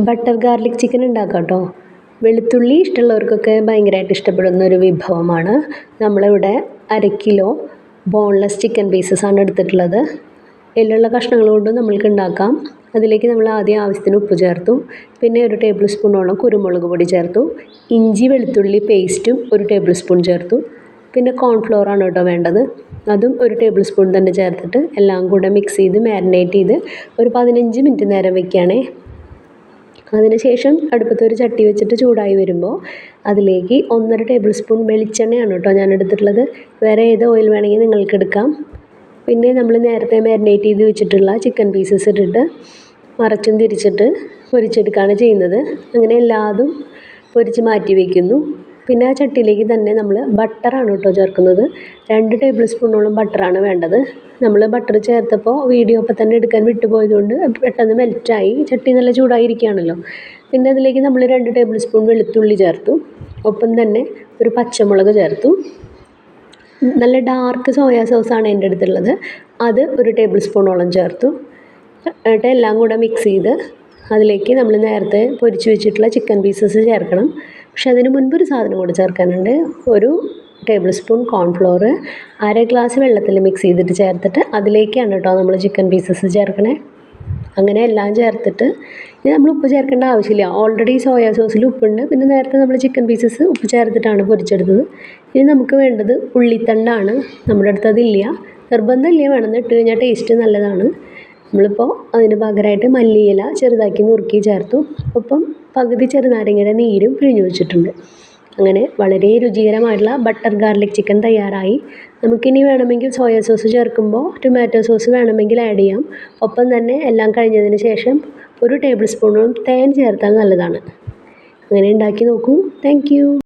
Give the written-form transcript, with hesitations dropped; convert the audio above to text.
Butter garlic chicken ഉണ്ടാക്കാം കേട്ടോ. വെളുത്തുള്ളി ഇഷ്ടമുള്ളവർക്കൊക്കെ ഭയങ്കരമായിട്ട് ഇഷ്ടപ്പെടുന്ന ഒരു വിഭവമാണ്. നമ്മളിവിടെ 1/2 കിലോ ബോൺലെസ് ചിക്കൻ പീസസ് ആണ് എടുത്തിട്ടുള്ളത്. എല്ലുള്ള കഷ്ണങ്ങൾ കൊണ്ട് നമ്മൾക്ക് ഉണ്ടാക്കാം. അതിലേക്ക് നമ്മൾ ആദ്യം ആവശ്യത്തിന് ഉപ്പ് ചേർത്തു, പിന്നെ 1 ടേബിൾ സ്പൂണോളം കുരുമുളക് പൊടി ചേർത്തു, ഇഞ്ചി വെളുത്തുള്ളി പേസ്റ്റും 1 ടേബിൾ സ്പൂൺ ചേർത്തു, പിന്നെ കോൺഫ്ലോർ ആണ് കേട്ടോ വേണ്ടത്. അതും 1 ടേബിൾ സ്പൂൺ തന്നെ ചേർത്തിട്ട് എല്ലാം കൂടെ മിക്സ് ചെയ്ത് മാരിനേറ്റ് ചെയ്ത് ഒരു 15 മിനിറ്റ് നേരം വെക്കുകയാണേ. അതിനുശേഷം അടുപ്പത്ത് ഒരു ചട്ടി വെച്ചിട്ട് ചൂടായി വരുമ്പോൾ അതിലേക്ക് 1.5 ടേബിൾ സ്പൂൺ വെളിച്ചെണ്ണയാണ് കേട്ടോ ഞാൻ എടുത്തിട്ടുള്ളത്. വേറെ ഏത് ഓയിൽ വേണമെങ്കിൽ നിങ്ങൾക്ക് എടുക്കാം. പിന്നെ നമ്മൾ നേരത്തെ മാരിനേറ്റ് ചെയ്ത് വെച്ചിട്ടുള്ള ചിക്കൻ പീസസ് ഇട്ടിട്ട് മറച്ചും തിരിച്ചിട്ട് പൊരിച്ചെടുക്കുകയാണ് ചെയ്യുന്നത്. അങ്ങനെ എല്ലാതും പൊരിച്ച് മാറ്റി വയ്ക്കുന്നു. പിന്നെ ആ ചട്ടിയിലേക്ക് തന്നെ നമ്മൾ ബട്ടറാണ് കേട്ടോ ചേർക്കുന്നത്. 2 ടേബിൾ സ്പൂണോളം ബട്ടറാണ് വേണ്ടത്. നമ്മൾ ബട്ടർ ചേർത്തപ്പോൾ വീഡിയോ അപ്പം തന്നെ എടുക്കാൻ വിട്ടുപോയതുകൊണ്ട് പെട്ടെന്ന് മെൽറ്റായി. ചട്ടി നല്ല ചൂടായിരിക്കുകയാണല്ലോ. പിന്നെ അതിലേക്ക് നമ്മൾ 2 ടേബിൾ സ്പൂൺ വെളുത്തുള്ളി ചേർത്തു. ഒപ്പം തന്നെ ഒരു പച്ചമുളക് ചേർത്തു. നല്ല ഡാർക്ക് സോയാ സോസാണ് എൻ്റെ അടുത്തുള്ളത്. അത് 1 ടേബിൾ സ്പൂണോളം ചേർത്തു. എന്നിട്ട് എല്ലാം കൂടെ മിക്സ് ചെയ്ത് അതിലേക്ക് നമ്മൾ നേരത്തെ പൊരിച്ച് വെച്ചിട്ടുള്ള ചിക്കൻ പീസസ് ചേർക്കണം. പക്ഷെ അതിന് മുൻപ് ഒരു സാധനം കൂടി ചേർക്കാനുണ്ട്. 1 ടേബിൾ സ്പൂൺ കോൺഫ്ലോർ 1/2 ഗ്ലാസ് വെള്ളത്തിൽ മിക്സ് ചെയ്തിട്ട് ചേർത്തിട്ട് അതിലേക്കാണ് കേട്ടോ നമ്മൾ ചിക്കൻ പീസസ് ചേർക്കണേ. അങ്ങനെ എല്ലാം ചേർത്തിട്ട് ഇനി നമ്മൾ ഉപ്പ് ചേർക്കേണ്ട ആവശ്യമില്ല. ഓൾറെഡി സോയാ സോസിൽ ഉപ്പുണ്ട്. പിന്നെ നേരത്തെ നമ്മൾ ചിക്കൻ പീസസ് ഉപ്പ് ചേർത്തിട്ടാണ് പൊരിച്ചെടുത്തത്. ഇനി നമുക്ക് വേണ്ടത് ഉള്ളിത്തണ്ടാണ്. നമ്മുടെ അടുത്ത് അതില്ല. നിർബന്ധമില്ല, വേണമെന്ന് ഇട്ട് കഴിഞ്ഞാൽ ടേസ്റ്റ് നല്ലതാണ്. നമ്മളിപ്പോൾ അതിന് പകരമായിട്ട് മല്ലിയില ചെറുതാക്കി നുറുക്കി ചേർത്തു. ഒപ്പം പകുതി ചെറുനാരങ്ങയുടെ നീരും പിഴിഞ്ഞു വെച്ചിട്ടുണ്ട്. അങ്ങനെ വളരെ രുചികരമായിട്ടുള്ള ബട്ടർ ഗാർലിക് ചിക്കൻ തയ്യാറായി. നമുക്കിനി വേണമെങ്കിൽ സോയാ സോസ് ചേർക്കുമ്പോൾ ടൊമാറ്റോ സോസ് വേണമെങ്കിൽ ആഡ് ചെയ്യാം. ഒപ്പം തന്നെ എല്ലാം കഴിഞ്ഞതിന് ശേഷം 1 ടേബിൾ സ്പൂണോളം തേൻ ചേർത്താൽ നല്ലതാണ്. അങ്ങനെ ഉണ്ടാക്കി നോക്കൂ. Thank you.